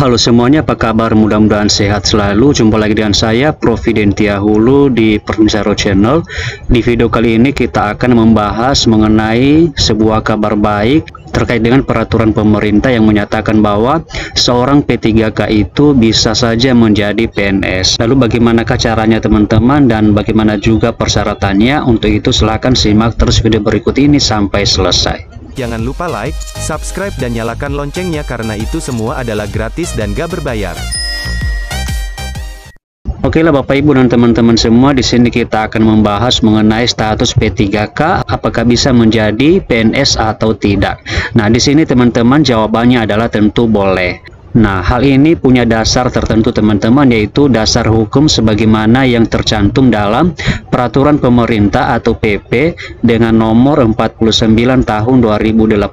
Halo semuanya, apa kabar? Mudah-mudahan sehat selalu. Jumpa lagi dengan saya, Prof. Dentia Hulu di Permisaro Channel. Di video kali ini kita akan membahas mengenai sebuah kabar baik terkait dengan peraturan pemerintah yang menyatakan bahwa seorang P3K itu bisa saja menjadi PNS. Lalu bagaimanakah caranya teman-teman dan bagaimana juga persyaratannya? Untuk itu silahkan simak terus video berikut ini sampai selesai. Jangan lupa like, subscribe dan nyalakan loncengnya karena itu semua adalah gratis dan gak berbayar. Oke lah Bapak Ibu dan teman-teman semua, di sini kita akan membahas mengenai status P3K, apakah bisa menjadi PNS atau tidak. Nah, di sini teman-teman jawabannya adalah tentu boleh. Nah, hal ini punya dasar tertentu teman-teman, yaitu dasar hukum sebagaimana yang tercantum dalam Peraturan Pemerintah atau PP dengan nomor 49 tahun 2018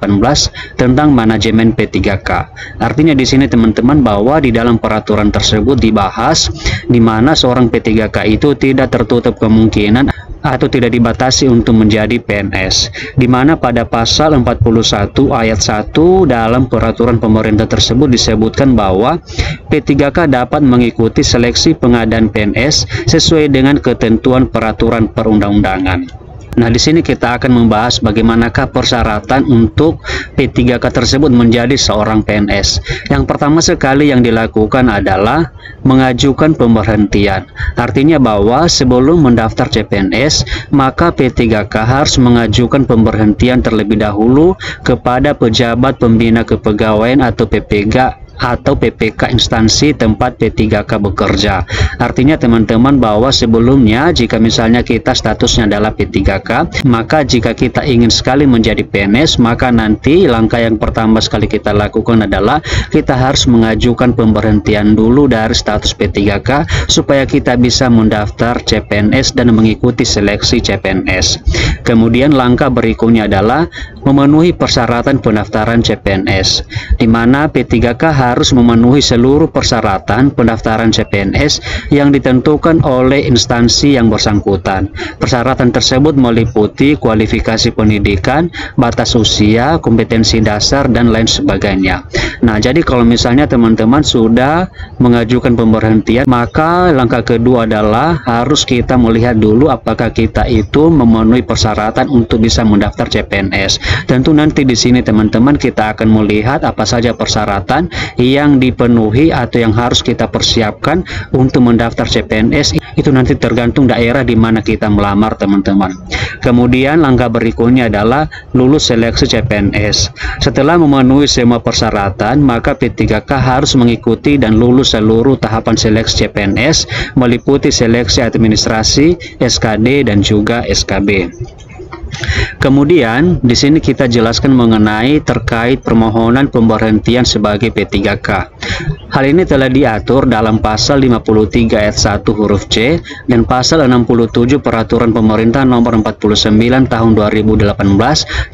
tentang manajemen P3K. Artinya di sini teman-teman bahwa di dalam peraturan tersebut dibahas di mana seorang P3K itu tidak tertutup kemungkinan atau tidak dibatasi untuk menjadi PNS, di mana pada pasal 41 ayat 1 dalam peraturan pemerintah tersebut disebutkan bahwa P3K dapat mengikuti seleksi pengadaan PNS sesuai dengan ketentuan peraturan perundang-undangan. Nah, di sini kita akan membahas bagaimanakah persyaratan untuk P3K tersebut menjadi seorang PNS. Yang pertama sekali yang dilakukan adalah mengajukan pemberhentian. Artinya bahwa sebelum mendaftar CPNS, maka P3K harus mengajukan pemberhentian terlebih dahulu kepada pejabat pembina kepegawaian atau PPK atau PPK instansi tempat P3K bekerja. Artinya teman-teman bahwa sebelumnya jika misalnya kita statusnya adalah P3K, maka jika kita ingin sekali menjadi PNS, maka nanti langkah yang pertama sekali kita lakukan adalah kita harus mengajukan pemberhentian dulu dari status P3K supaya kita bisa mendaftar CPNS dan mengikuti seleksi CPNS. Kemudian langkah berikutnya adalah memenuhi persyaratan pendaftaran CPNS, di mana P3K harus memenuhi seluruh persyaratan pendaftaran CPNS yang ditentukan oleh instansi yang bersangkutan. Persyaratan tersebut meliputi kualifikasi pendidikan, batas usia, kompetensi dasar, dan lain sebagainya. Nah, jadi kalau misalnya teman-teman sudah mengajukan pemberhentian, maka langkah kedua adalah harus kita melihat dulu apakah kita itu memenuhi persyaratan untuk bisa mendaftar CPNS. Tentu nanti di sini teman-teman kita akan melihat apa saja persyaratan yang dipenuhi atau yang harus kita persiapkan untuk mendaftar CPNS. Itu nanti tergantung daerah di mana kita melamar teman-teman. Kemudian langkah berikutnya adalah lulus seleksi CPNS. Setelah memenuhi semua persyaratan, maka P3K harus mengikuti dan lulus seluruh tahapan seleksi CPNS, meliputi seleksi administrasi, SKD, dan juga SKB. Kemudian di sini kita jelaskan mengenai terkait permohonan pemberhentian sebagai P3K. Hal ini telah diatur dalam pasal 53 ayat 1 huruf C dan pasal 67 Peraturan Pemerintah nomor 49 tahun 2018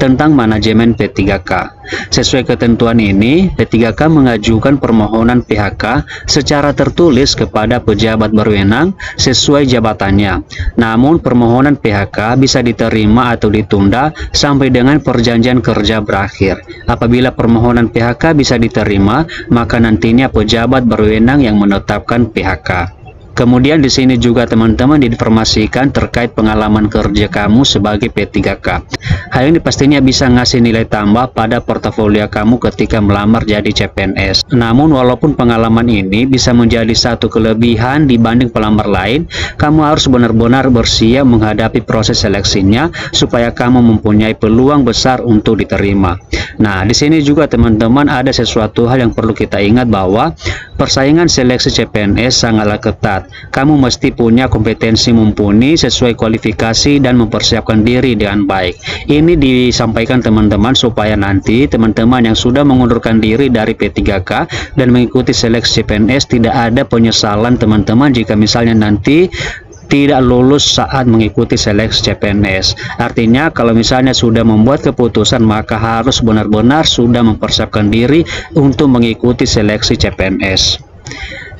tentang manajemen P3K. Sesuai ketentuan ini, P3K mengajukan permohonan PHK secara tertulis kepada pejabat berwenang sesuai jabatannya. Namun permohonan PHK bisa diterima atau ditunda sampai dengan perjanjian kerja berakhir. Apabila permohonan PHK bisa diterima, maka nantinya pejabat berwenang yang menetapkan PHK. Kemudian di sini juga teman-teman diinformasikan terkait pengalaman kerja kamu sebagai P3K. Hal ini pastinya bisa ngasih nilai tambah pada portofolio kamu ketika melamar jadi CPNS. Namun walaupun pengalaman ini bisa menjadi satu kelebihan dibanding pelamar lain, kamu harus benar-benar bersiap menghadapi proses seleksinya supaya kamu mempunyai peluang besar untuk diterima. Nah, di sini juga teman-teman ada sesuatu hal yang perlu kita ingat bahwa persaingan seleksi CPNS sangatlah ketat. Kamu mesti punya kompetensi mumpuni sesuai kualifikasi dan mempersiapkan diri dengan baik. Ini disampaikan teman-teman supaya nanti teman-teman yang sudah mengundurkan diri dari P3K dan mengikuti seleksi CPNS tidak ada penyesalan teman-teman jika misalnya nanti tidak lulus saat mengikuti seleksi CPNS. Artinya kalau misalnya sudah membuat keputusan, maka harus benar-benar sudah mempersiapkan diri untuk mengikuti seleksi CPNS.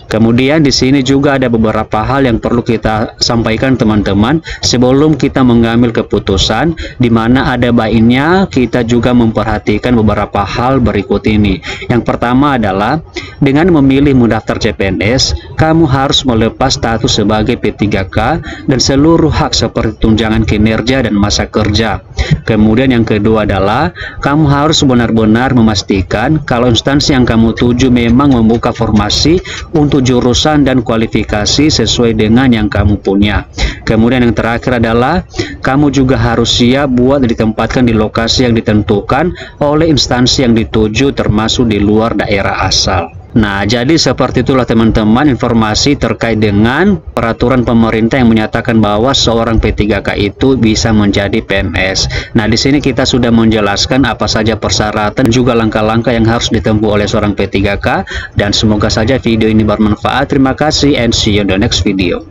Kemudian di sini juga ada beberapa hal yang perlu kita sampaikan teman-teman sebelum kita mengambil keputusan, di mana ada baiknya kita juga memperhatikan beberapa hal berikut ini. Yang pertama adalah dengan memilih mendaftar CPNS, kamu harus melepas status sebagai P3K dan seluruh hak seperti tunjangan kinerja dan masa kerja. Kemudian yang kedua adalah kamu harus benar-benar memastikan kalau instansi yang kamu tuju memang membuka formasi untuk jurusan dan kualifikasi sesuai dengan yang kamu punya. Kemudian yang terakhir adalah kamu juga harus siap buat ditempatkan di lokasi yang ditentukan oleh instansi yang dituju termasuk di luar daerah asal. Nah, jadi seperti itulah teman-teman informasi terkait dengan peraturan pemerintah yang menyatakan bahwa seorang P3K itu bisa menjadi PNS. Nah, di sini kita sudah menjelaskan apa saja persyaratan dan juga langkah-langkah yang harus ditempuh oleh seorang P3K, dan semoga saja video ini bermanfaat. Terima kasih and see you in the next video.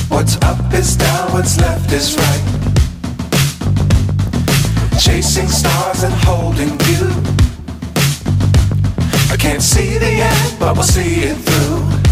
What's up is down, what's left is right. Chasing stars and holding you. I can't see the end, but we'll see it through.